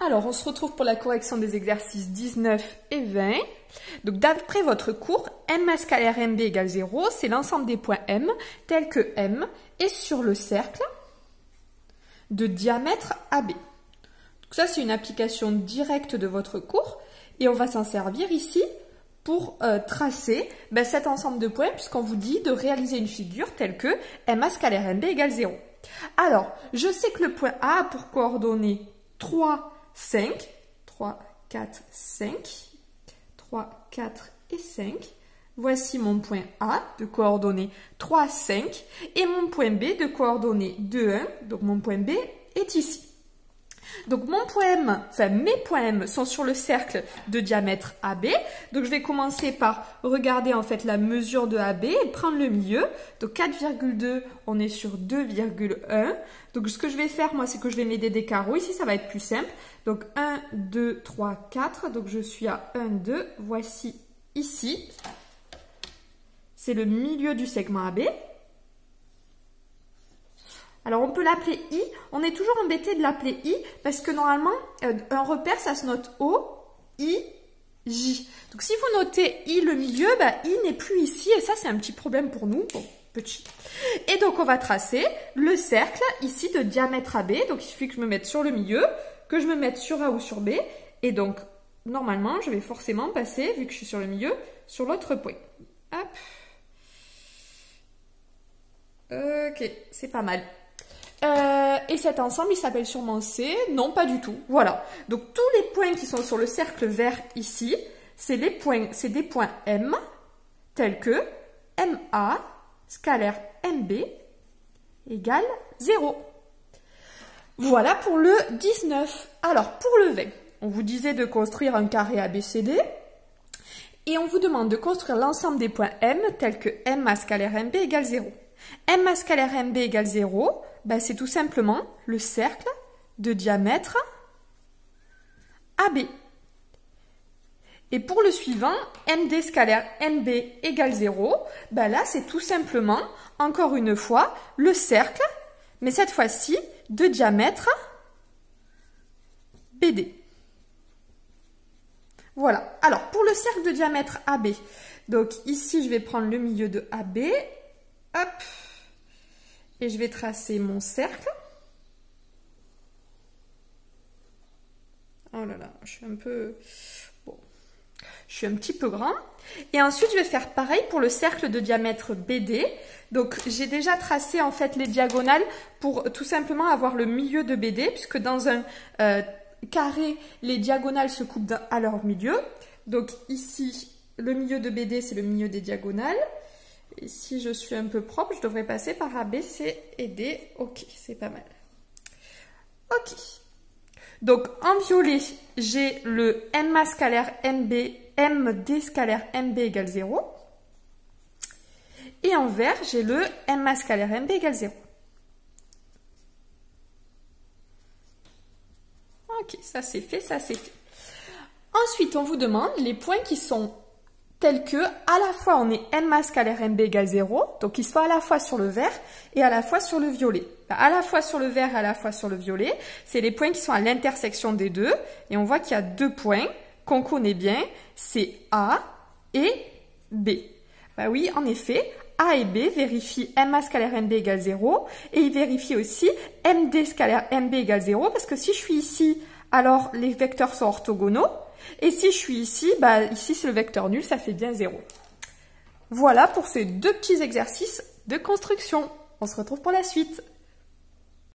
Alors, on se retrouve pour la correction des exercices 19 et 20. Donc, d'après votre cours, M scalaire MB égale 0, c'est l'ensemble des points M, tels que M est sur le cercle de diamètre AB. Donc, ça, c'est une application directe de votre cours, et on va s'en servir ici pour tracer cet ensemble de points, puisqu'on vous dit de réaliser une figure telle que MA scalaire MB égale 0. Alors, je sais que le point A a pour coordonnées 3, 5, 3, 4, 5, 3, 4 et 5. Voici mon point A de coordonnées 3, 5 et mon point B de coordonnées 2, 1. Donc mon point B est ici. Donc mon point M, enfin mes points M sont sur le cercle de diamètre AB. Donc je vais commencer par regarder en fait la mesure de AB et prendre le milieu. Donc 4,2, on est sur 2,1. Donc ce que je vais faire moi, c'est que je vais m'aider des carreaux. Ici ça va être plus simple. Donc 1, 2, 3, 4. Donc je suis à 1, 2. Voici ici. C'est le milieu du segment AB. Alors, on peut l'appeler I. On est toujours embêté de l'appeler I parce que normalement, un repère, ça se note O, I, J. Donc, si vous notez I le milieu, I n'est plus ici et ça, c'est un petit problème pour nous. Bon, petit. Et donc, on va tracer le cercle ici de diamètre AB. Donc, il suffit que je me mette sur le milieu, que je me mette sur A ou sur B. Et donc, normalement, je vais forcément passer, vu que je suis sur le milieu, sur l'autre point. Hop. Ok, c'est pas mal. Et cet ensemble, il s'appelle sûrement C. Non, pas du tout. Voilà. Donc, tous les points qui sont sur le cercle vert ici, c'est des points M, tels que MA scalaire MB égale 0. Voilà pour le 19. Alors, pour le 20, on vous disait de construire un carré ABCD. Et on vous demande de construire l'ensemble des points M, tels que MA scalaire MB égale 0. MA scalaire MB égale 0, c'est tout simplement le cercle de diamètre AB. Et pour le suivant, MD scalaire MB égale 0, là c'est tout simplement, encore une fois, le cercle, mais cette fois-ci, de diamètre BD. Voilà. Alors, pour le cercle de diamètre AB, donc ici je vais prendre le milieu de AB, hop, et je vais tracer mon cercle. Oh là là, je suis un petit peu grand. Et ensuite, je vais faire pareil pour le cercle de diamètre BD. Donc, j'ai déjà tracé en fait les diagonales pour tout simplement avoir le milieu de BD, puisque dans un carré, les diagonales se coupent à leur milieu. Donc ici, le milieu de BD, c'est le milieu des diagonales. Et si je suis un peu propre, je devrais passer par A, B, C et D. Ok, c'est pas mal. Ok. Donc, en violet, j'ai le MA scalaire MB, MD scalaire MB égale 0. Et en vert, j'ai le MA scalaire MB égale 0. Ok, ça c'est fait, ça c'est fait. Ensuite, on vous demande les points qui sont tels que, à la fois, on est MA scalaire MB égale 0, donc ils sont à la fois sur le vert et à la fois sur le violet. À la fois sur le vert et à la fois sur le violet, c'est les points qui sont à l'intersection des deux. Et on voit qu'il y a deux points qu'on connaît bien, c'est A et B. Oui, en effet, A et B vérifient MA scalaire MB égale 0 et ils vérifient aussi MD scalaire MB égale 0 parce que si je suis ici, alors les vecteurs sont orthogonaux. Et si je suis ici, ici c'est le vecteur nul, ça fait bien 0. Voilà pour ces deux petits exercices de construction. On se retrouve pour la suite.